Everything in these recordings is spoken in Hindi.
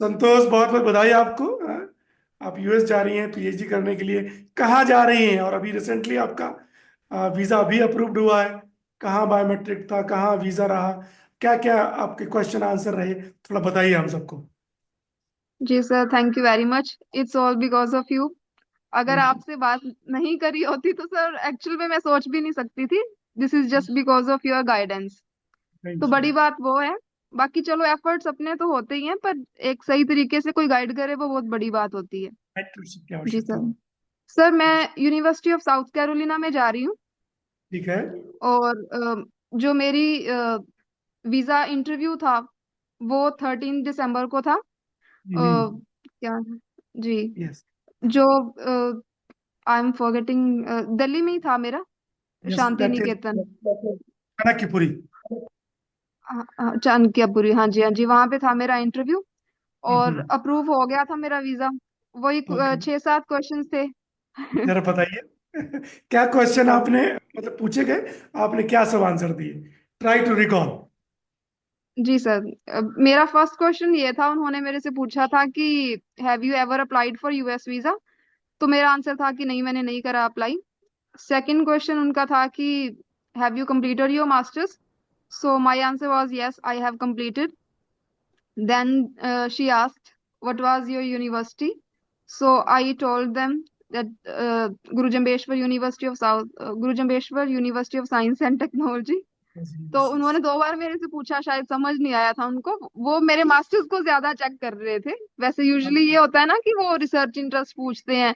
संतोष, बहुत बहुत बधाई आपको। आप यूएस जा रही हैं पीएचडी करने के लिए। कहाँ जा रही हैं? और अभी रिसेंटली आपका वीजा अभी अप्रूव्ड हुआ है। कहाँ बायोमेट्रिक था, कहाँ वीजा रहा, क्या क्या आपके क्वेश्चन आंसर रहे, थोड़ा बताइए हम सबको। जी sir, thank you very much. It's all because of you. अगर थैंक यू। आपसे बात नहीं करी होती तो सर एक्चुअल में मैं सोच भी नहीं सकती थी। This is just because of your guidance. तो थैंक यू। बड़ी बात वो है। बाकी चलो, एफर्ट्स अपने तो होते ही हैं, पर एक सही तरीके से कोई गाइड करे वो बहुत बड़ी बात होती है। मेंटरशिप की जी आवश्यकता सर। हो। सर, मैं यूनिवर्सिटी ऑफ साउथ कैरोलिना में जा रही हूँ। ठीक है। और जो मेरी वीजा इंटरव्यू था वो 13 दिसंबर को था। क्या? जी। यस। जो आई एम फॉरगेटिंग, दिल्ली में ही था मेरा। यस, शांति दैट इज निकेतन। चाणक्यपुरी। चाणक्यपुरी, हाँ जी हाँ जी, वहां पे था मेरा इंटरव्यू। और हम्म। अप्रूव हो गया था मेरा वीजा। वही ओके, 6-7 क्वेश्चन थे। जरा बताइए। क्या क्वेश्चन आपने मतलब पूछे गए, आपने क्या सब आंसर दिए? Try to recall. जी सर। मेरा फर्स्ट क्वेश्चन ये था, उन्होंने मेरे से पूछा था कि have you ever applied for US visa. तो मेरा आंसर था कि नहीं, मैंने नहीं करा अप्लाई। सेकंड क्वेश्चन उनका था कि have you completed your masters. So my answer was yes, I have completed. Then she asked, "What was your university?" So I told them that Guru Jambheshwar University of Guru Jambheshwar University of Science and Technology. तो उन्होंने 2 बार मेरे से पूछा, शायद समझ नहीं आया था उनको। वो मेरे मास्टर्स को ज्यादा चेक कर रहे थे। वैसे यूजुअली ये होता है ना कि वो रिसर्च इंटरेस्ट पूछते हैं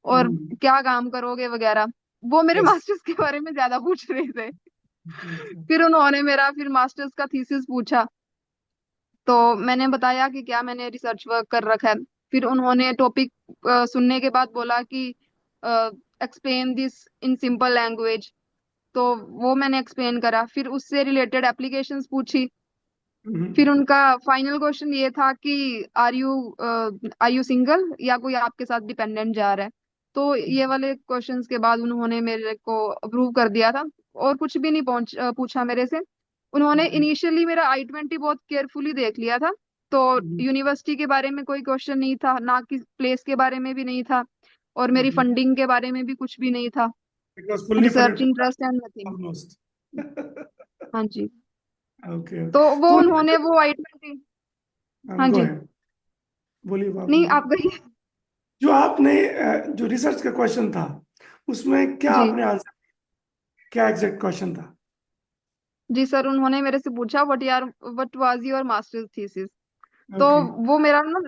और क्या काम करोगे वगैरह। वो मेरे यस। मास्टर्स के बारे में ज्यादा पूछ रहे थे। फिर उन्होंने मेरा मास्टर्स का थीसिस पूछा। तो मैंने बताया कि क्या मैंने रिसर्च वर्क कर रखा है। फिर उन्होंने टॉपिक सुनने के बाद बोला कि explain this in simple language. तो वो मैंने एक्सप्लेन करा, फिर उससे रिलेटेड एप्लीकेशंस पूछी। फिर उनका फाइनल क्वेश्चन ये था कि आर यू सिंगल या कोई आपके साथ डिपेंडेंट जा रहा है। तो ये वाले क्वेश्चंस के बाद उन्होंने मेरे को अप्रूव कर दिया था। और कुछ भी नहीं पूछा मेरे से। उन्होंने इनिशियली मेरा I-20 बहुत केयरफुली देख लिया था। तो यूनिवर्सिटी के बारे में कोई क्वेश्चन नहीं था, ना कि प्लेस के बारे में भी नहीं था, और मेरी फंडिंग के बारे में भी कुछ भी नहीं था। It was fully research funded interest and nothing. Almost. हाँ जी। ओके। तो वो तो उन्होंने वो I-20। हाँ गो जी। है, बोलिए, आप नहीं, बोलिए। आप गई। जो आपने जो रिसर्च का क्वेश्चन था, उसमें क्या जी। आपने आंसर, क्या एग्जैक्ट क्वेश्चन था? जी सर, उन्होंने मेरे से पूछा what was your masters thesis. तो ओके। वो मेरा ना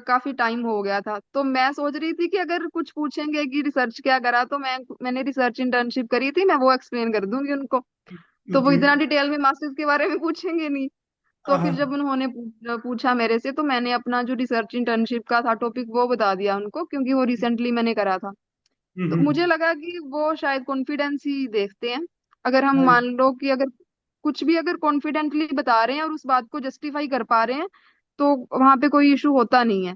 काफी टाइम हो गया था, तो मैं सोच रही थी कि अगर कुछ पूछेंगे कि रिसर्च क्या करा, तो मैंने रिसर्च इंटर्नशिप करी थी, मैं वो एक्सप्लेन कर दूंगी उनको। तो वो ओके। इतना डिटेल में मास्टर्स के बारे में पूछेंगे नहीं। तो हाँ फिर जब हाँ। उन्होंने पूछा मेरे से, तो मैंने अपना जो रिसर्च इंटर्नशिप का था टॉपिक वो बता दिया उनको, क्योंकि वो रिसेंटली मैंने करा था। तो मुझे हम्म। लगा कि वो शायद कॉन्फिडेंस ही देखते हैं। अगर हम राइट। मान लो कि अगर कुछ भी अगर कॉन्फिडेंटली बता रहे हैं और उस बात को जस्टिफाई कर पा रहे हैं, तो वहां पे कोई इशू होता नहीं है।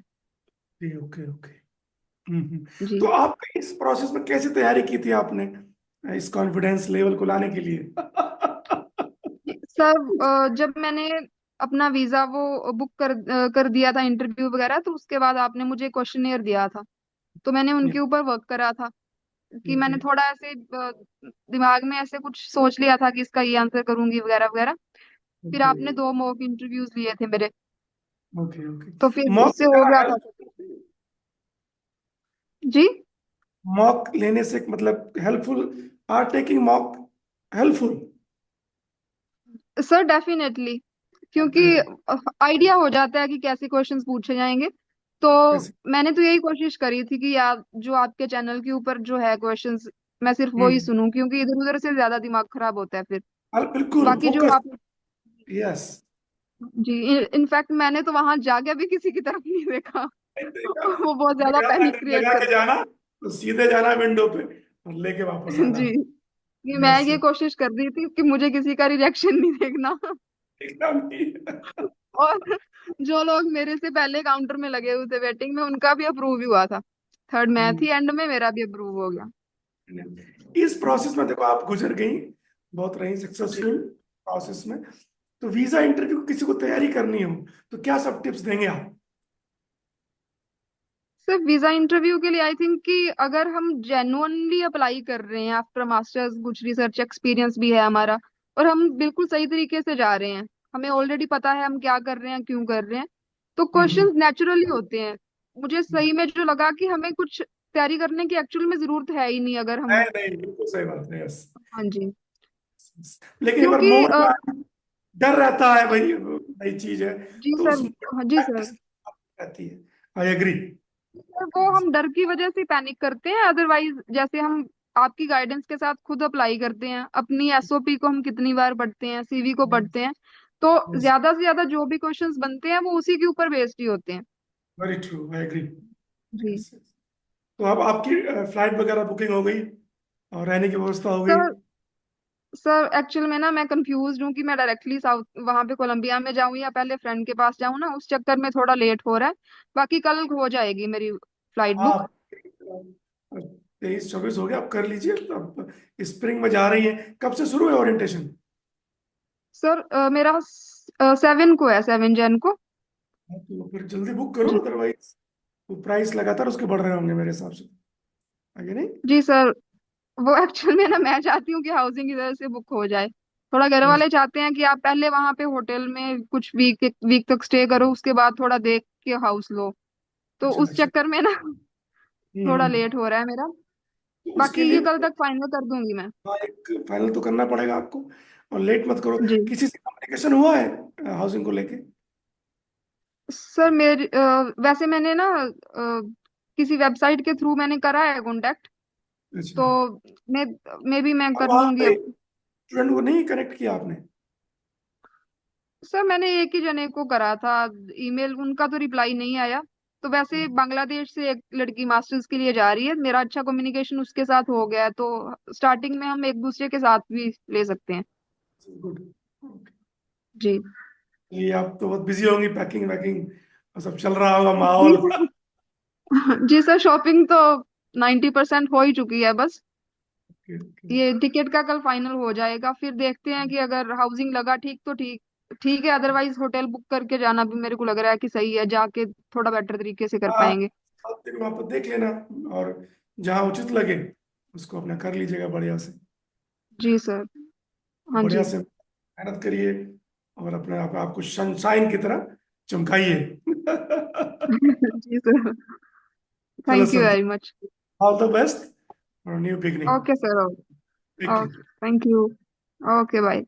Okay okay. जी तो आप इस प्रोसेस में कैसे तैयारी की थी आपने, इस कॉन्फिडेंस लेवल को लाने के लिए? सर, जब मैंने अपना वीजा वो बुक कर दिया था, इंटरव्यू वगैरह, तो उसके बाद आपने मुझे क्वेश्चनएयर दिया था। तो मैंने उनके ऊपर वर्क करा था। कि ओके मैंने थोड़ा ऐसे दिमाग में ऐसे कुछ सोच लिया था कि इसका ये आंसर करूंगी वगैरह वगैरह। फिर ओके आपने 2 मॉक इंटरव्यूज लिए थे मेरे। ओके। ओके। तो फिर मॉक उससे हो गया था। जी मॉक लेने से मतलब helpful, are taking mock helpful? Sir, definitely. क्योंकि ओके। आइडिया हो जाता है कि कैसे क्वेश्चंस पूछे जाएंगे। तो कैसे? मैंने तो यही कोशिश करी थी कि यार, जो आपके चैनल के ऊपर जो है क्वेश्चंस, मैं सिर्फ वो ही हम्म। सुनूं, क्योंकि इधर उधर से ज्यादा दिमाग खराब होता है फिर। बिल्कुल बाकी जो फोकस। आप। यस। जी। इनफैक्ट मैंने तो वहां जाके भी किसी की तरफ नहीं देखा। वो बहुत ज्यादा लगा पैनिक क्रिएट लगा के करते जाना, तो सीधे जाना विंडो पे और लेके वापस हैं। आना। जी। कि मैं यस। ये कोशिश कर रही थी कि मुझे किसी का रिजेक्शन नहीं देखना। एकदम नहीं। और जो लोग मेरे से पहले काउंटर में लगे हुए थे वेटिंग में, उनका भी अप्रूव ही हुआ था। थर्ड मैं थी एंड में, मेरा भी अप्रूव हो गया। इस प्रोसेस में देखो आप गुजर गई, बहुत रही जी। सक्सेसफुल प्रोसेस में। तो वीजा इंटरव्यू किसी को तैयारी करनी हो तो क्या सब टिप्स देंगे आप? सर वीजा इंटरव्यू के लिए आई थिंक कि अगर हम जेन्युइनली अप्लाई कर रहे हैं आफ्टर मास्टर्स, कुछ रिसर्च एक्सपीरियंस भी है हमारा, और हम बिल्कुल सही तरीके से जा रहे हैं, हमें ऑलरेडी पता है हम क्या कर रहे हैं, क्यों कर रहे हैं, तो हम्म। क्वेश्चंस नेचुरली होते हैं। मुझे सही में जो लगा कि हमें कुछ तैयारी करने की एक्चुअल में जरूरत है ही नहीं अगर हम। नहीं नहीं, बिल्कुल सही बात है, यस। हाँ जी। लेकिन एक बार क्योंकि मोड में डर रहता है भाई, नई चीज है, जी तो उस सर। हाँ जी सर। प्रैक्टिस रहती है। I agree. सर वो हम डर की वजह से पैनिक करते हैं, अदरवाइज जैसे हम आपकी गाइडेंस के साथ खुद अप्लाई करते हैं, अपनी एसओपी को हम कितनी बार पढ़ते हैं, सीवी को पढ़ते हैं, तो ज्यादा से ज्यादा जो भी क्वेश्चंस बनते हैं वो उसी के ऊपर बेस्ड ही होते हैं। Very true, I agree. जी तो अब आपकी फ्लाइट वगैरह बुकिंग हो गई और रहने की व्यवस्था हो गई? सर। सर एक्चुअल में ना मैं कंफ्यूज हूँ कि मैं डायरेक्टली साउथ वहां पे कोलंबिया में जाऊँ या पहले फ्रेंड के पास जाऊँ ना, उस चक्कर में थोड़ा लेट हो रहा है। बाकी कल हो जाएगी मेरी फ्लाइट बुक। हाँ, 23-24 हो गया, आप कर लीजिए। अब स्प्रिंग में जा रही हैं, कब से शुरू है ओरिएंटेशन? सर मेरा 7 को है, 7 जन को। तो फिर जल्दी बुक करो, जी। अदरवाइज वो प्राइस लगातार उसके बढ़ रहे होंगे मेरे हिसाब से, आगे नहीं? जी सर। वो एक्चुअल में ना मैं चाहती हूँ कि हाउसिंग की वजह से बुक हो जाए। थोड़ा घर बस। वाले चाहते हैं कि आप पहले वहां पे होटल में कुछ वीक वीक तक स्टे करो, उसके बाद थोड़ा देख के हाउस लो। तो अच्छा उस अच्छा। चक्कर में ना थोड़ा हम्म। लेट हो रहा है मेरा। तो उसके बाकी ये लिए कल तक फाइनल कर दूंगी मैं। हाँ, एक फाइनल तो करना पड़ेगा आपको, और लेट मत करो। जी किसी से कम्युनिकेशन हुआ है हाउसिंग को लेके? सर। वैसे मैंने ना किसी वेबसाइट के थ्रू मैंने करा है कांटेक्ट। अच्छा। तो मे मे भी मैं और कर वहाँ लूंगी पे अब। स्टूडेंट को नहीं कनेक्ट किया आपने? सर मैंने एक ही जने को करा था ईमेल, उनका तो रिप्लाई नहीं आया। तो वैसे बांग्लादेश से एक लड़की मास्टर्स के लिए जा रही है, मेरा अच्छा कम्युनिकेशन उसके साथ हो गया है, तो स्टार्टिंग में हम एक दूसरे के साथ भी ले सकते हैं। गुड। जी। ये आप तो बहुत बिजी होंगी, पैकिंग वैकिंग सब चल रहा होगा जी माहौल। सर। जी सर, शॉपिंग तो 90% हो ही चुकी है बस। Okay okay. ये टिकट का कल फाइनल हो जाएगा, फिर देखते हैं कि अगर हाउसिंग लगा ठीक तो ठीक, ठीक है, अदरवाइज होटल बुक करके जाना भी मेरे को लग रहा है कि सही है, जाके थोड़ा बेटर तरीके से कर हाँ, पाएंगे। आप दिन वहाँ पर देख लेना, और जहाँ उचित लगे उसको अपना कर लीजिएगा बढ़िया से। जी सर। हाँ बढ़िया जी। से मेहनत करिए, और अपने आप आपको सनशाइन की तरह चमकाइए। जी सर। चलो thank you Sandeep, very much. All the best for new beginning. Okay sir. Take okay. Care. Thank you. Okay bye.